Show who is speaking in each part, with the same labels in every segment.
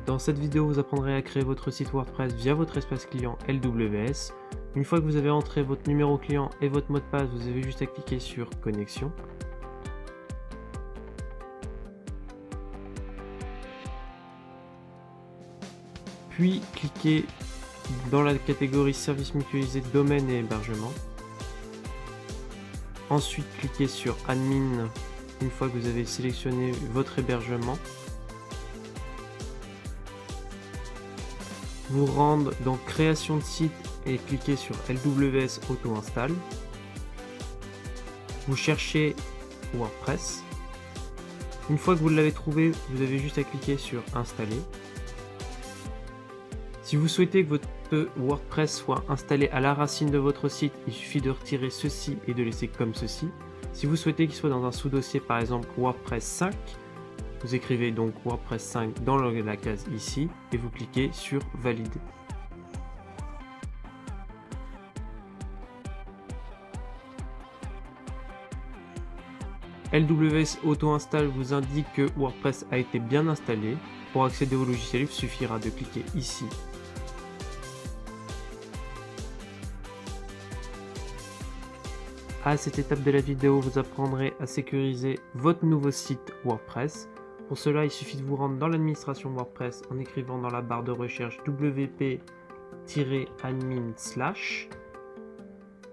Speaker 1: Dans cette vidéo, vous apprendrez à créer votre site WordPress via votre espace client LWS. Une fois que vous avez entré votre numéro client et votre mot de passe, vous avez juste à cliquer sur Connexion. Puis cliquez dans la catégorie Services mutualisés, domaine et hébergement. Ensuite, cliquez sur Admin une fois que vous avez sélectionné votre hébergement. Vous rendre dans Création de site et cliquez sur LWS Auto-install. Vous cherchez WordPress. Une fois que vous l'avez trouvé, vous avez juste à cliquer sur Installer. Si vous souhaitez que votre WordPress soit installé à la racine de votre site, il suffit de retirer ceci et de laisser comme ceci. Si vous souhaitez qu'il soit dans un sous-dossier, par exemple WordPress 5, vous écrivez donc WordPress 5 dans la case ici et vous cliquez sur Valider. LWS Auto-install vous indique que WordPress a été bien installé. Pour accéder au logiciel, il suffira de cliquer ici. À cette étape de la vidéo, vous apprendrez à sécuriser votre nouveau site WordPress. Pour cela, il suffit de vous rendre dans l'administration WordPress en écrivant dans la barre de recherche wp-admin/.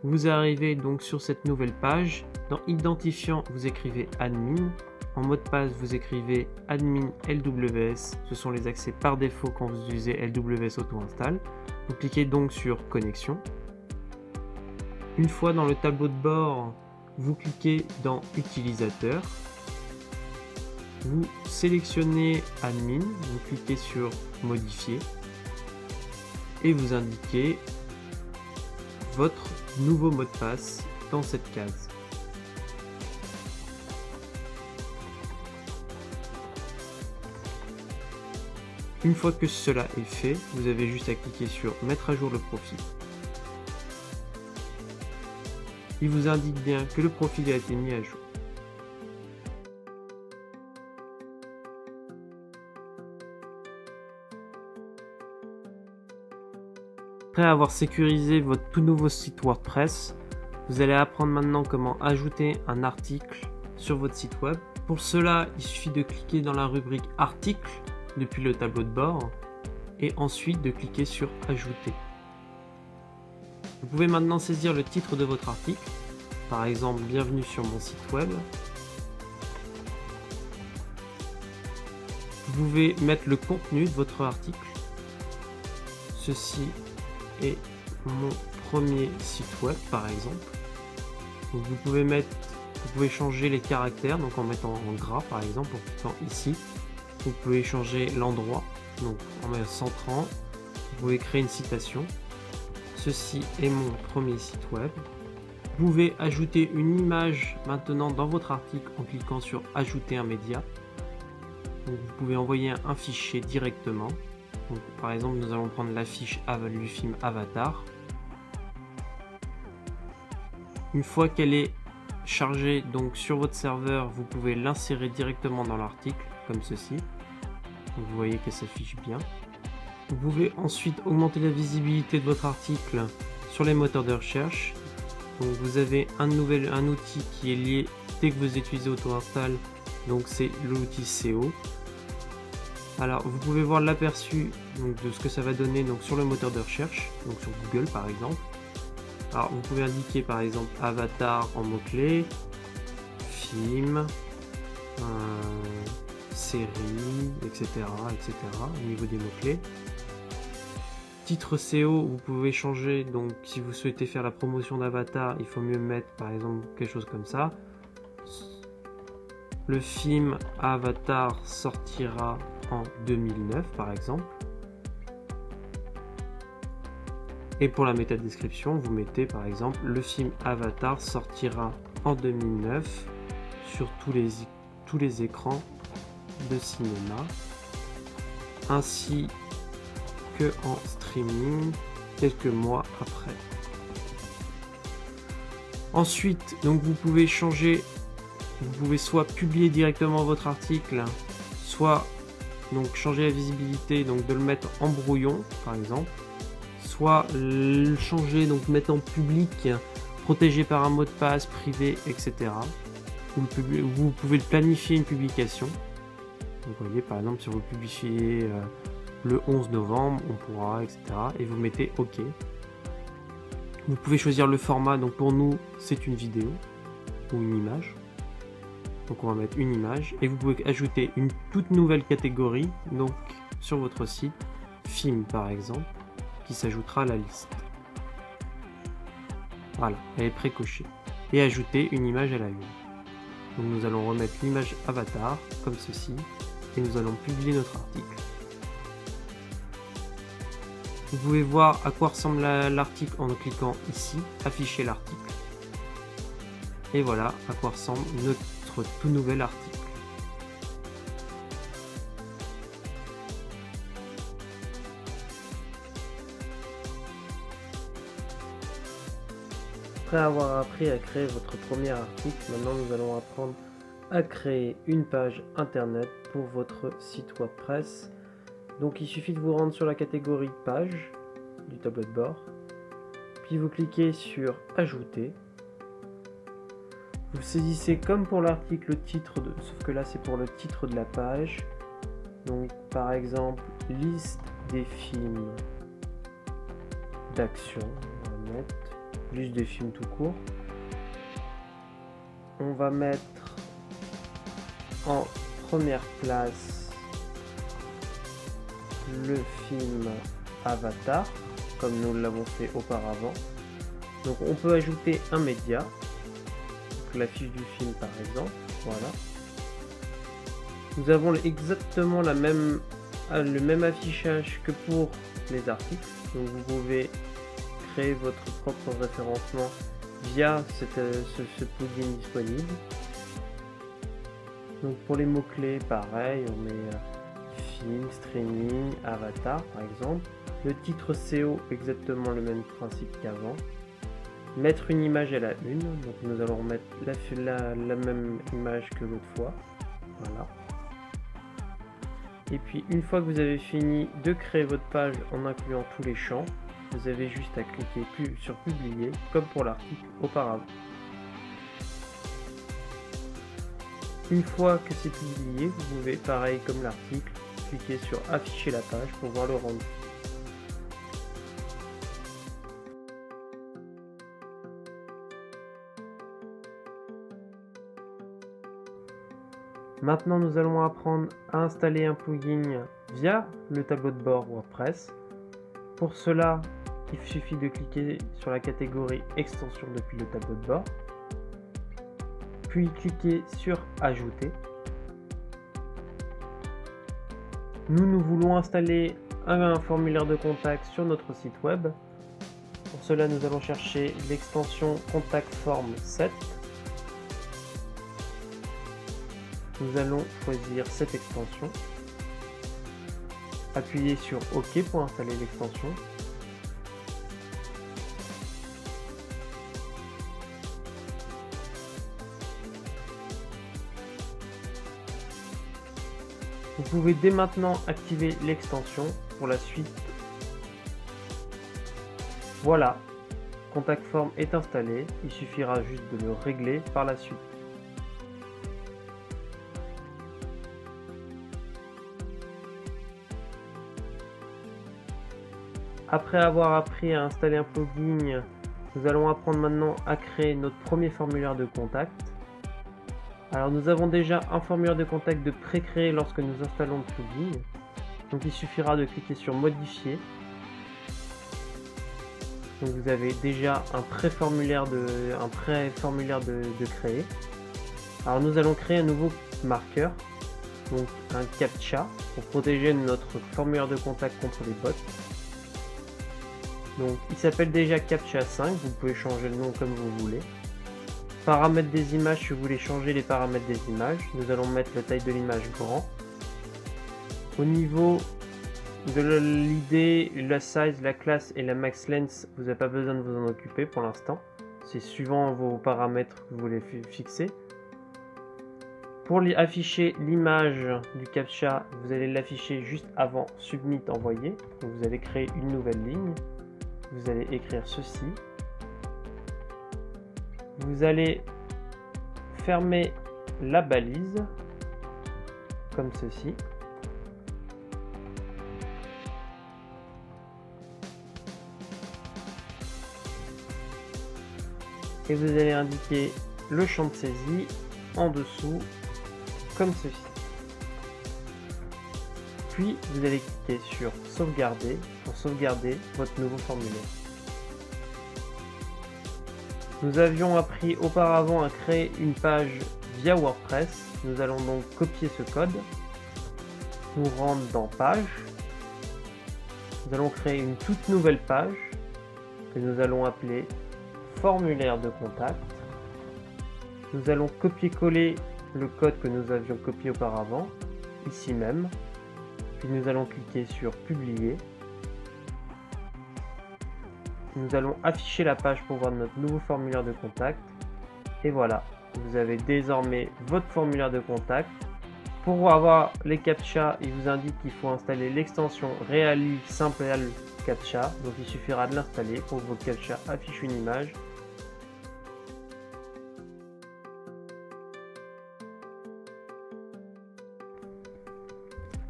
Speaker 1: Vous arrivez donc sur cette nouvelle page. Dans Identifiant, vous écrivez admin. En mot de passe, vous écrivez admin LWS. Ce sont les accès par défaut quand vous utilisez LWS Auto-install. Vous cliquez donc sur Connexion. Une fois dans le tableau de bord, vous cliquez dans Utilisateur. Vous sélectionnez Admin, vous cliquez sur Modifier et vous indiquez votre nouveau mot de passe dans cette case. Une fois que cela est fait, vous avez juste à cliquer sur Mettre à jour le profil. Il vous indique bien que le profil a été mis à jour. Après avoir sécurisé votre tout nouveau site WordPress, vous allez apprendre maintenant comment ajouter un article sur votre site web. Pour cela, il suffit de cliquer dans la rubrique Articles depuis le tableau de bord et ensuite de cliquer sur Ajouter. Vous pouvez maintenant saisir le titre de votre article, par exemple Bienvenue sur mon site web. Vous pouvez mettre le contenu de votre article. Ceci est mon premier site web par exemple. Donc vous pouvez changer les caractères, donc en mettant en gras par exemple, en cliquant ici. Vous pouvez changer l'endroit, donc en mettant 130. Vous pouvez créer une citation. Ceci est mon premier site web. Vous pouvez ajouter une image maintenant dans votre article en cliquant sur Ajouter un média. Donc vous pouvez envoyer un fichier directement. Donc, par exemple, nous allons prendre l'affiche du film Avatar. Une fois qu'elle est chargée donc sur votre serveur, vous pouvez l'insérer directement dans l'article comme ceci. Donc, vous voyez qu'elle s'affiche bien. Vous pouvez ensuite augmenter la visibilité de votre article sur les moteurs de recherche. Donc, vous avez un outil qui est lié dès que vous utilisez Auto-install, donc c'est l'outil SEO. Alors vous pouvez voir l'aperçu de ce que ça va donner donc, sur le moteur de recherche, donc sur Google par exemple. Alors vous pouvez indiquer par exemple Avatar en mots-clés, film, série, etc., etc. au niveau des mots-clés. Titre SEO, vous pouvez changer, donc si vous souhaitez faire la promotion d'Avatar, il faut mieux mettre par exemple quelque chose comme ça. Le film Avatar sortira en 2009 par exemple. Et pour la métadescription, vous mettez par exemple le film Avatar sortira en 2009 sur tous les écrans de cinéma, ainsi que en streaming quelques mois après. Ensuite, donc vous pouvez changer, vous pouvez soit publier directement votre article, soit donc changer la visibilité, donc de le mettre en brouillon par exemple, soit le changer, donc mettre en public, protégé par un mot de passe, privé, etc. Vous pouvez planifier une publication. Donc, vous voyez par exemple si vous publiez le 11 novembre, on pourra, etc. Et vous mettez OK. Vous pouvez choisir le format, donc pour nous c'est une vidéo ou une image. Donc on va mettre une image et vous pouvez ajouter une toute nouvelle catégorie donc sur votre site, film par exemple, qui s'ajoutera à la liste. Voilà, elle est précochée. Et ajouter une image à la une. Donc nous allons remettre l'image avatar comme ceci et nous allons publier notre article. Vous pouvez voir à quoi ressemble l'article en cliquant ici, afficher l'article. Et voilà à quoi ressemble notre tout nouvel article. Après avoir appris à créer votre premier article, maintenant nous allons apprendre à créer une page internet pour votre site WordPress. Donc il suffit de vous rendre sur la catégorie page du tableau de bord, puis vous cliquez sur ajouter. Vous saisissez comme pour l'article le titre, sauf que là c'est pour le titre de la page. Donc par exemple liste des films d'action, on va mettre liste des films tout court. On va mettre en première place le film Avatar, comme nous l'avons fait auparavant. Donc on peut ajouter un média, l'affiche du film par exemple, voilà. Nous avons exactement le même affichage que pour les articles, donc vous pouvez créer votre propre référencement via ce plugin disponible. Donc pour les mots-clés, pareil, on met film, streaming, avatar par exemple. Le titre SEO, exactement le même principe qu'avant. Mettre une image à la une, donc nous allons remettre la même image que l'autre fois. Voilà. Et puis une fois que vous avez fini de créer votre page en incluant tous les champs, vous avez juste à cliquer sur publier comme pour l'article auparavant. Une fois que c'est publié, vous pouvez, pareil comme l'article, cliquer sur afficher la page pour voir le rendu. Maintenant, nous allons apprendre à installer un plugin via le tableau de bord WordPress. Pour cela, il suffit de cliquer sur la catégorie extension depuis le tableau de bord, puis cliquer sur ajouter. Nous voulons installer un formulaire de contact sur notre site web. Pour cela, nous allons chercher l'extension Contact Form 7. Nous allons choisir cette extension, appuyer sur OK pour installer l'extension. Vous pouvez dès maintenant activer l'extension pour la suite. Voilà, Contact Form est installé, il suffira juste de le régler par la suite. Après avoir appris à installer un plugin, nous allons apprendre maintenant à créer notre premier formulaire de contact. Alors nous avons déjà un formulaire de contact de pré-créé lorsque nous installons le plugin. Donc il suffira de cliquer sur modifier. Donc vous avez déjà un pré-formulaire de créer. Alors nous allons créer un nouveau marqueur, donc un CAPTCHA pour protéger notre formulaire de contact contre les bots. Donc il s'appelle déjà CAPTCHA 5, vous pouvez changer le nom comme vous voulez. Paramètres des images, si vous voulez changer les paramètres des images, nous allons mettre la taille de l'image grand. Au niveau de l'idée, la size, la classe et la max length, vous n'avez pas besoin de vous en occuper pour l'instant. C'est suivant vos paramètres que vous voulez fixer. Pour afficher l'image du CAPTCHA, vous allez l'afficher juste avant Submit envoyer. Donc vous allez créer une nouvelle ligne. Vous allez écrire ceci. Vous allez fermer la balise comme ceci. Et vous allez indiquer le champ de saisie en dessous comme ceci. Puis vous allez cliquer sur sauvegarder pour sauvegarder votre nouveau formulaire. Nous avions appris auparavant à créer une page via WordPress. Nous allons donc copier ce code, nous rendre dans page. Nous allons créer une toute nouvelle page que nous allons appeler formulaire de contact. Nous allons copier-coller le code que nous avions copié auparavant, ici même. Puis nous allons cliquer sur publier. Nous allons afficher la page pour voir notre nouveau formulaire de contact. Et voilà, vous avez désormais votre formulaire de contact. Pour avoir les CAPTCHA, il vous indique qu'il faut installer l'extension Reali Simple CAPTCHA. Donc il suffira de l'installer pour que votre CAPTCHA affiche une image.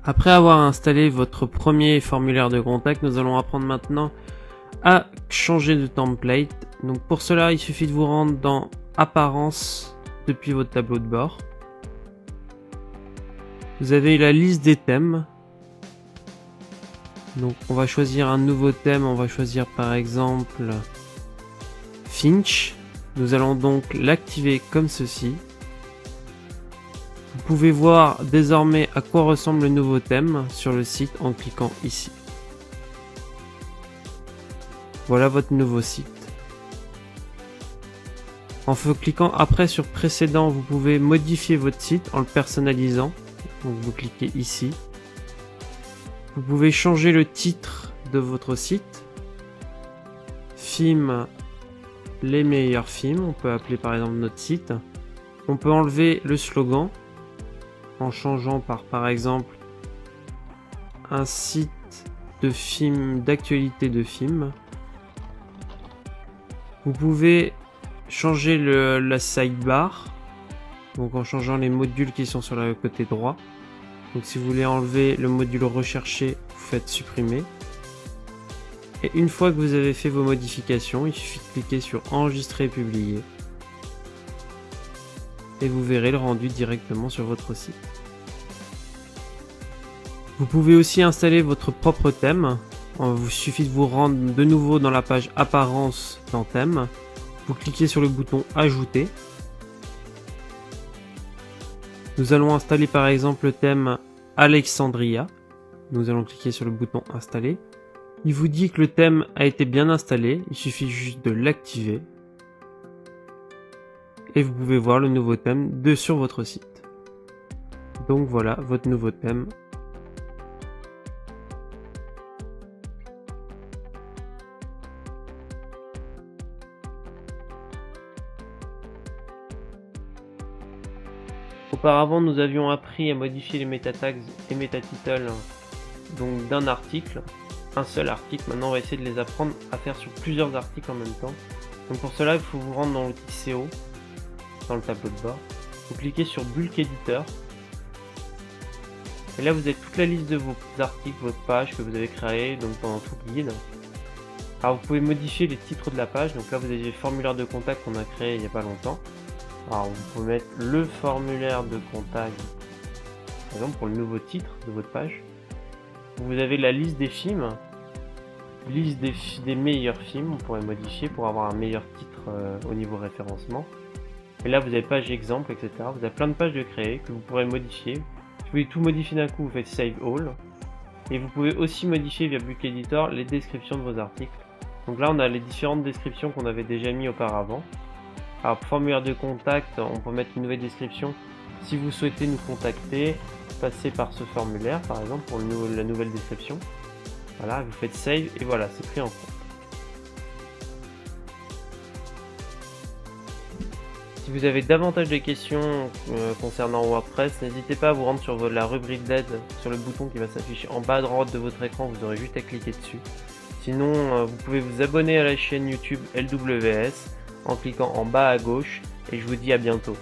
Speaker 1: Après avoir installé votre premier formulaire de contact, nous allons apprendre maintenant à changer de template. Donc pour cela, il suffit de vous rendre dans Apparence depuis votre tableau de bord. Vous avez la liste des thèmes. Donc on va choisir un nouveau thème, on va choisir par exemple Finch. Nous allons donc l'activer comme ceci. Vous pouvez voir désormais à quoi ressemble le nouveau thème sur le site en cliquant ici. Voilà votre nouveau site. En cliquant après sur précédent, vous pouvez modifier votre site en le personnalisant. Donc vous cliquez ici. Vous pouvez changer le titre de votre site. Films, les meilleurs films. On peut appeler par exemple notre site. On peut enlever le slogan en changeant par exemple un site de films, d'actualité de films. Vous pouvez changer la sidebar, donc en changeant les modules qui sont sur le côté droit. Donc si vous voulez enlever le module recherché, vous faites supprimer. Et une fois que vous avez fait vos modifications, il suffit de cliquer sur enregistrer et publier. Et vous verrez le rendu directement sur votre site. Vous pouvez aussi installer votre propre thème. Il vous suffit de vous rendre de nouveau dans la page Apparence dans Thème. Vous cliquez sur le bouton Ajouter. Nous allons installer par exemple le thème Alexandria. Nous allons cliquer sur le bouton Installer. Il vous dit que le thème a été bien installé. Il suffit juste de l'activer. Et vous pouvez voir le nouveau thème sur votre site. Donc voilà votre nouveau thème. Auparavant, nous avions appris à modifier les meta tags et meta titles donc d'un article, un seul article. Maintenant, on va essayer de les apprendre à faire sur plusieurs articles en même temps. Donc pour cela, il faut vous rendre dans l'outil SEO, dans le tableau de bord. Vous cliquez sur Bulk Editor. Et là, vous avez toute la liste de vos articles, votre page que vous avez créée donc pendant tout le guide. Alors, vous pouvez modifier les titres de la page. Donc là, vous avez le formulaire de contact qu'on a créé il n'y a pas longtemps. Alors vous pouvez mettre le formulaire de contact, par exemple pour le nouveau titre de votre page. Vous avez la liste des films, liste des meilleurs films, on pourrait modifier pour avoir un meilleur titre au niveau référencement. Et là vous avez page exemple, etc. Vous avez plein de pages de créer que vous pourrez modifier. Si vous voulez tout modifier d'un coup, vous faites Save All. Et vous pouvez aussi modifier via Bulk Editor les descriptions de vos articles. Donc là on a les différentes descriptions qu'on avait déjà mis auparavant. Alors pour formulaire de contact, on peut mettre une nouvelle description. Si vous souhaitez nous contacter, passez par ce formulaire par exemple pour la nouvelle description. Voilà, vous faites save et voilà, c'est pris en compte. Si Si vous avez davantage de questions concernant WordPress, n'hésitez pas à vous rendre sur la rubrique d'aide, sur le bouton qui va s'afficher en bas à droite de votre écran, vous aurez juste à cliquer dessus. Sinon, vous pouvez vous abonner à la chaîne YouTube LWS en cliquant en bas à gauche et je vous dis à bientôt.